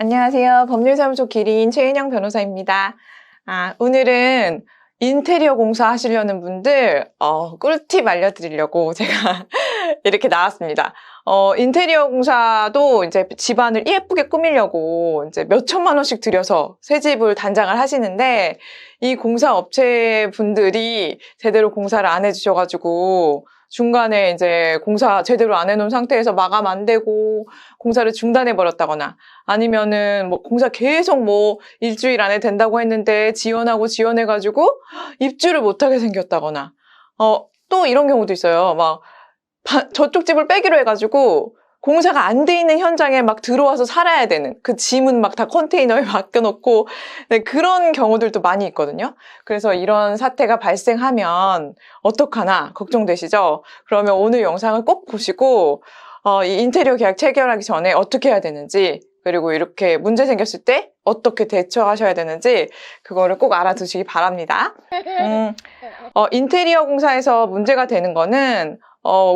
안녕하세요. 법률사무소 기린 최은영 변호사입니다. 오늘은 인테리어 공사 하시려는 분들 꿀팁 알려드리려고 제가 이렇게 나왔습니다. 인테리어 공사도 이제 집안을 예쁘게 꾸미려고 이제 몇 천만 원씩 들여서 새 집을 단장을 하시는데, 이 공사 업체 분들이 제대로 공사를 안 해주셔가지고 중간에 이제 공사 제대로 안 해놓은 상태에서 마감 안 되고 공사를 중단해 버렸다거나, 아니면은 뭐 공사 계속 뭐 일주일 안에 된다고 했는데 지연해가지고 입주를 못하게 생겼다거나, 또 이런 경우도 있어요. 막 저쪽 집을 빼기로 해가지고 공사가 안 돼 있는 현장에 막 들어와서 살아야 되는, 그 짐은 막 다 컨테이너에 맡겨놓고, 네, 그런 경우들도 많이 있거든요. 그래서 이런 사태가 발생하면 어떡하나 걱정되시죠? 그러면 오늘 영상을 꼭 보시고 이 인테리어 계약 체결하기 전에 어떻게 해야 되는지, 그리고 이렇게 문제 생겼을 때 어떻게 대처하셔야 되는지 그거를 꼭 알아두시기 바랍니다. 인테리어 공사에서 문제가 되는 거는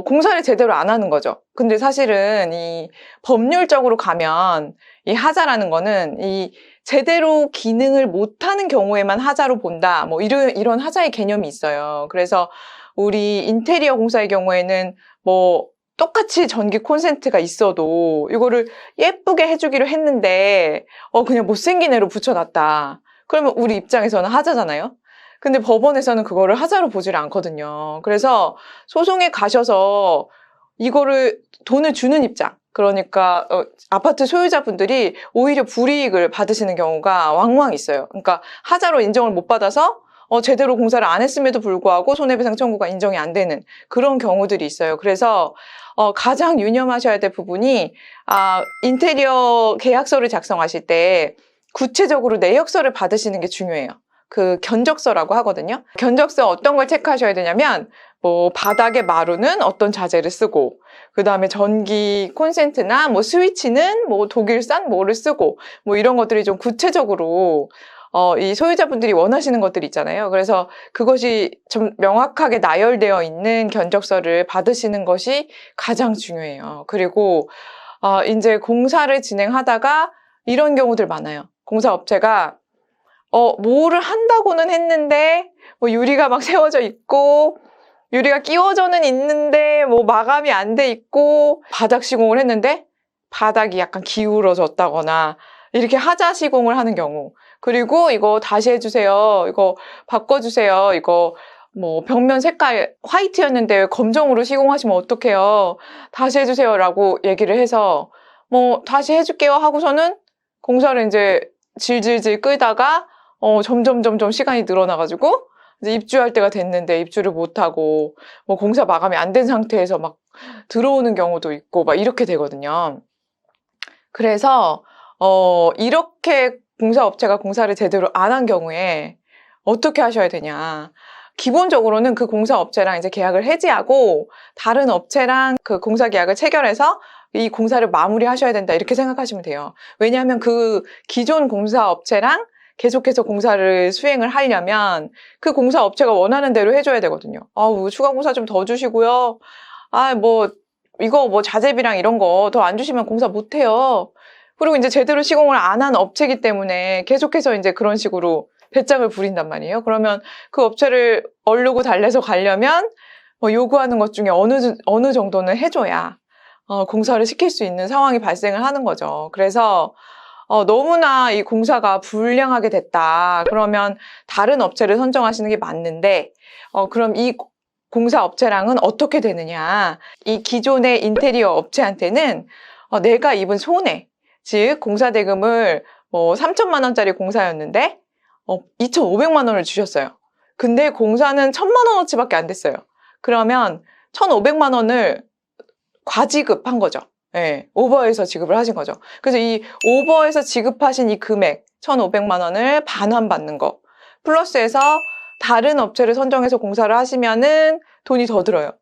공사를 제대로 안 하는 거죠. 근데 사실은 이 법률적으로 가면 이 하자라는 거는 이 제대로 기능을 못하는 경우에만 하자로 본다, 뭐 이런 하자의 개념이 있어요. 그래서 우리 인테리어 공사의 경우에는 뭐 똑같이 전기 콘센트가 있어도 이거를 예쁘게 해주기로 했는데 그냥 못생긴 애로 붙여놨다, 그러면 우리 입장에서는 하자잖아요. 근데 법원에서는 그거를 하자로 보질 않거든요. 그래서 소송에 가셔서 이거를 돈을 주는 입장, 그러니까 아파트 소유자분들이 오히려 불이익을 받으시는 경우가 왕왕 있어요. 그러니까 하자로 인정을 못 받아서 제대로 공사를 안 했음에도 불구하고 손해배상 청구가 인정이 안 되는 그런 경우들이 있어요. 그래서 가장 유념하셔야 될 부분이, 인테리어 계약서를 작성하실 때 구체적으로 내역서를 받으시는 게 중요해요. 그 견적서라고 하거든요. 견적서 어떤 걸 체크하셔야 되냐면, 뭐 바닥에 마루는 어떤 자재를 쓰고, 그 다음에 전기 콘센트나 뭐 스위치는 뭐 독일산 뭐를 쓰고, 뭐 이런 것들이 좀 구체적으로 이 소유자분들이 원하시는 것들이 있잖아요. 그래서 그것이 좀 명확하게 나열되어 있는 견적서를 받으시는 것이 가장 중요해요. 그리고 이제 공사를 진행하다가 이런 경우들 많아요. 공사업체가 뭐를 한다고는 했는데 뭐 유리가 막 세워져 있고, 유리가 끼워져는 있는데 뭐 마감이 안 돼 있고, 바닥 시공을 했는데 바닥이 약간 기울어졌다거나 이렇게 하자 시공을 하는 경우, 그리고 이거 다시 해주세요, 이거 바꿔주세요, 이거 뭐 벽면 색깔 화이트였는데 왜 검정으로 시공하시면 어떡해요, 다시 해주세요 라고 얘기를 해서 뭐 다시 해줄게요 하고서는 공사를 이제 질질질 끌다가 점점 시간이 늘어나가지고 이제 입주할 때가 됐는데 입주를 못하고 뭐 공사 마감이 안 된 상태에서 막 들어오는 경우도 있고 막 이렇게 되거든요. 그래서 이렇게 공사업체가 공사를 제대로 안 한 경우에 어떻게 하셔야 되냐. 기본적으로는 그 공사업체랑 이제 계약을 해지하고 다른 업체랑 그 공사 계약을 체결해서 이 공사를 마무리하셔야 된다, 이렇게 생각하시면 돼요. 왜냐하면 그 기존 공사업체랑 계속해서 공사를 수행을 하려면 그 공사업체가 원하는 대로 해줘야 되거든요. 추가 공사 좀 더 주시고요. 이거 뭐 자재비랑 이런 거 더 안 주시면 공사 못 해요. 그리고 이제 제대로 시공을 안 한 업체이기 때문에 계속해서 이제 그런 식으로 배짱을 부린단 말이에요. 그러면 그 업체를 얼르고 달래서 가려면 뭐 요구하는 것 중에 어느 정도는 해줘야 공사를 시킬 수 있는 상황이 발생을 하는 거죠. 그래서 너무나 이 공사가 불량하게 됐다, 그러면 다른 업체를 선정하시는 게 맞는데, 그럼 이 공사 업체랑은 어떻게 되느냐. 이 기존의 인테리어 업체한테는 내가 입은 손해, 즉 공사 대금을 뭐 3천만 원짜리 공사였는데 2,500만 원을 주셨어요. 근데 공사는 1,000만 원어치밖에 안 됐어요. 그러면 1,500만 원을 과지급한 거죠. 네, 오버해서 지급을 하신 거죠. 그래서 이 오버해서 지급하신 이 금액 1,500만 원을 반환받는 거, 플러스해서 다른 업체를 선정해서 공사를 하시면은 돈이 더 들어요.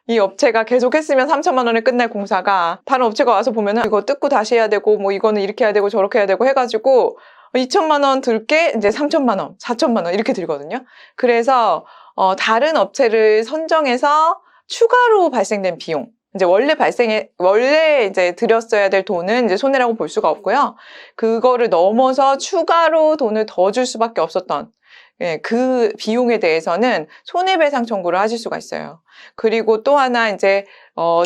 이 업체가 계속 했으면 3천만 원에 끝날 공사가 다른 업체가 와서 보면은 이거 뜯고 다시 해야 되고 뭐 이거는 이렇게 해야 되고 저렇게 해야 되고 해가지고 2천만 원 들게 이제 3천만 원, 4천만 원 이렇게 들거든요. 그래서 다른 업체를 선정해서 추가로 발생된 비용, 이제 원래 이제 들였어야 될 돈은 이제 손해라고 볼 수가 없고요. 그거를 넘어서 추가로 돈을 더 줄 수밖에 없었던 그 비용에 대해서는 손해배상 청구를 하실 수가 있어요. 그리고 또 하나 이제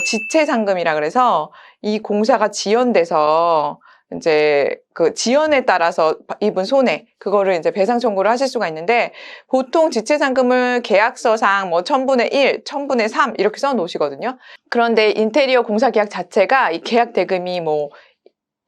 지체상금이라 그래서 이 공사가 지연돼서 이제 그 지연에 따라서 입은 손해, 그거를 이제 배상 청구를 하실 수가 있는데, 보통 지체상금을 계약서상 뭐 1000분의 1, 1000분의 3 이렇게 써 놓으시거든요. 그런데 인테리어 공사 계약 자체가 이 계약 대금이 뭐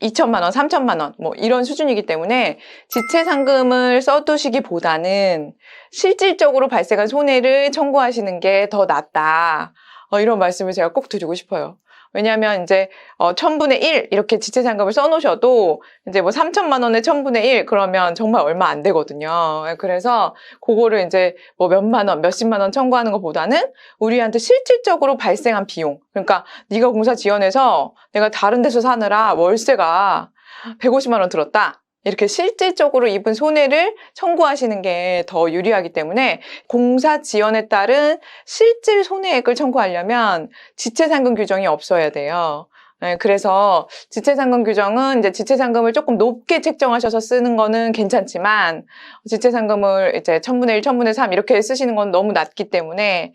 2천만 원, 3천만 원, 뭐 이런 수준이기 때문에 지체상금을 써두시기보다는 실질적으로 발생한 손해를 청구하시는 게 더 낫다. 이런 말씀을 제가 꼭 드리고 싶어요. 왜냐하면 이제 1000분의 1 이렇게 지체상금을 써놓으셔도 이제 뭐 3천만 원에 1000분의 1 그러면 정말 얼마 안 되거든요. 그래서 그거를 이제 뭐 몇만 원, 몇십만 원 청구하는 것보다는 우리한테 실질적으로 발생한 비용, 그러니까 네가 공사 지연해서 내가 다른 데서 사느라 월세가 150만 원 들었다. 이렇게 실질적으로 입은 손해를 청구하시는 게 더 유리하기 때문에 공사 지연에 따른 실질 손해액을 청구하려면 지체상금 규정이 없어야 돼요. 그래서 지체상금 규정은 이제 지체상금을 조금 높게 책정하셔서 쓰는 거는 괜찮지만 지체상금을 이제 1000분의 1, 1000분의 3 이렇게 쓰시는 건 너무 낮기 때문에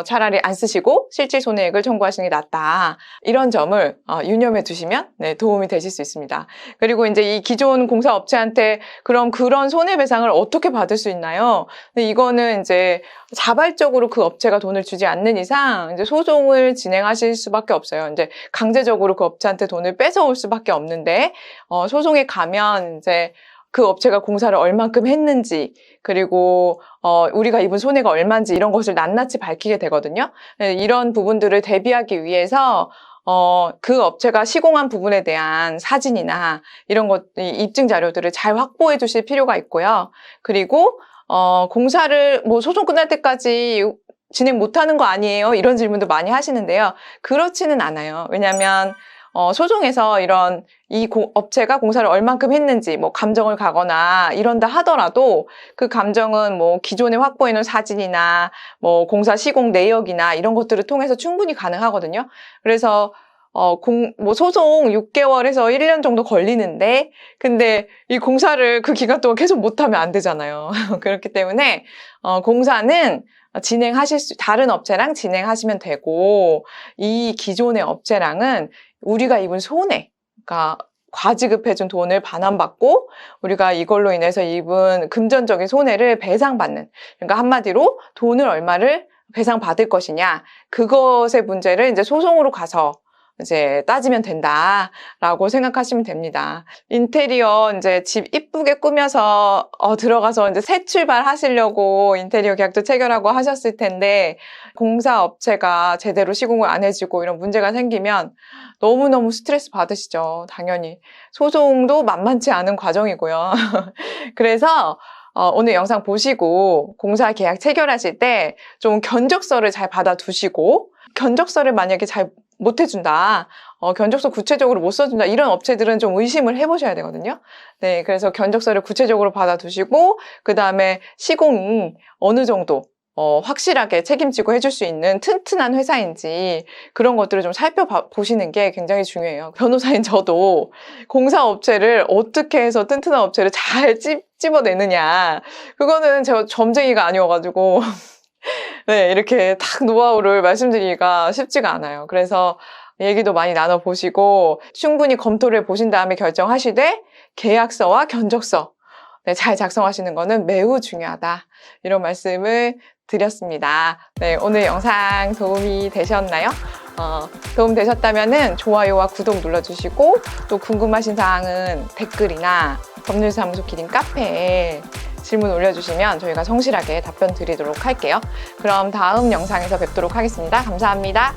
차라리 안 쓰시고 실질 손해액을 청구하시는 게 낫다. 이런 점을 유념해 두시면 도움이 되실 수 있습니다. 그리고 이제 이 기존 공사업체한테 그럼 그런 손해배상을 어떻게 받을 수 있나요? 근데 이거는 이제 자발적으로 그 업체가 돈을 주지 않는 이상 이제 소송을 진행하실 수밖에 없어요. 이제 강제적으로 그 업체한테 돈을 뺏어올 수밖에 없는데 소송에 가면 이제 그 업체가 공사를 얼만큼 했는지, 그리고 우리가 입은 손해가 얼마인지 이런 것을 낱낱이 밝히게 되거든요. 이런 부분들을 대비하기 위해서 그 업체가 시공한 부분에 대한 사진이나 이런 것, 입증 자료들을 잘 확보해 주실 필요가 있고요. 그리고 공사를 뭐 소송 끝날 때까지 진행 못하는 거 아니에요? 이런 질문도 많이 하시는데요. 그렇지는 않아요. 왜냐하면 소송에서 이런 업체가 공사를 얼만큼 했는지 뭐 감정을 가거나 이런다 하더라도 그 감정은 뭐 기존에 확보해놓은 사진이나 뭐 공사 시공 내역이나 이런 것들을 통해서 충분히 가능하거든요. 그래서 뭐 소송 6개월에서 1년 정도 걸리는데, 근데 이 공사를 그 기간 동안 계속 못하면 안 되잖아요. 그렇기 때문에 공사는 다른 업체랑 진행하시면 되고, 이 기존의 업체랑은 우리가 입은 손해, 그러니까 과지급해준 돈을 반환받고 우리가 이걸로 인해서 입은 금전적인 손해를 배상받는, 그러니까 한마디로 돈을 얼마를 배상받을 것이냐, 그것의 문제를 이제 소송으로 가서 이제 따지면 된다라고 생각하시면 됩니다. 인테리어 이제 집 이쁘게 꾸며서 들어가서 이제 새 출발하시려고 인테리어 계약도 체결하고 하셨을 텐데, 공사업체가 제대로 시공을 안 해주고 이런 문제가 생기면 너무너무 스트레스 받으시죠. 당연히 소송도 만만치 않은 과정이고요. 그래서 오늘 영상 보시고 공사 계약 체결하실 때 좀 견적서를 잘 받아두시고, 견적서를 만약에 잘 못 해준다, 견적서 구체적으로 못 써준다, 이런 업체들은 좀 의심을 해보셔야 되거든요. 네, 그래서 견적서를 구체적으로 받아두시고, 그 다음에 시공이 어느 정도 확실하게 책임지고 해줄 수 있는 튼튼한 회사인지 그런 것들을 좀 살펴보시는 게 굉장히 중요해요. 변호사인 저도 공사업체를 어떻게 해서 튼튼한 업체를 잘 찝어내느냐, 그거는 제가 점쟁이가 아니어가지고 네, 이렇게 딱 노하우를 말씀드리기가 쉽지가 않아요. 그래서 얘기도 많이 나눠보시고 충분히 검토를 해보신 다음에 결정하시되 계약서와 견적서 잘 작성하시는 거는 매우 중요하다, 이런 말씀을 드렸습니다. 네, 오늘 영상 도움이 되셨나요? 도움 되셨다면 좋아요와 구독 눌러주시고, 또 궁금하신 사항은 댓글이나 법률사무소 기린 카페에 질문 올려주시면 저희가 성실하게 답변 드리도록 할게요. 그럼 다음 영상에서 뵙도록 하겠습니다. 감사합니다.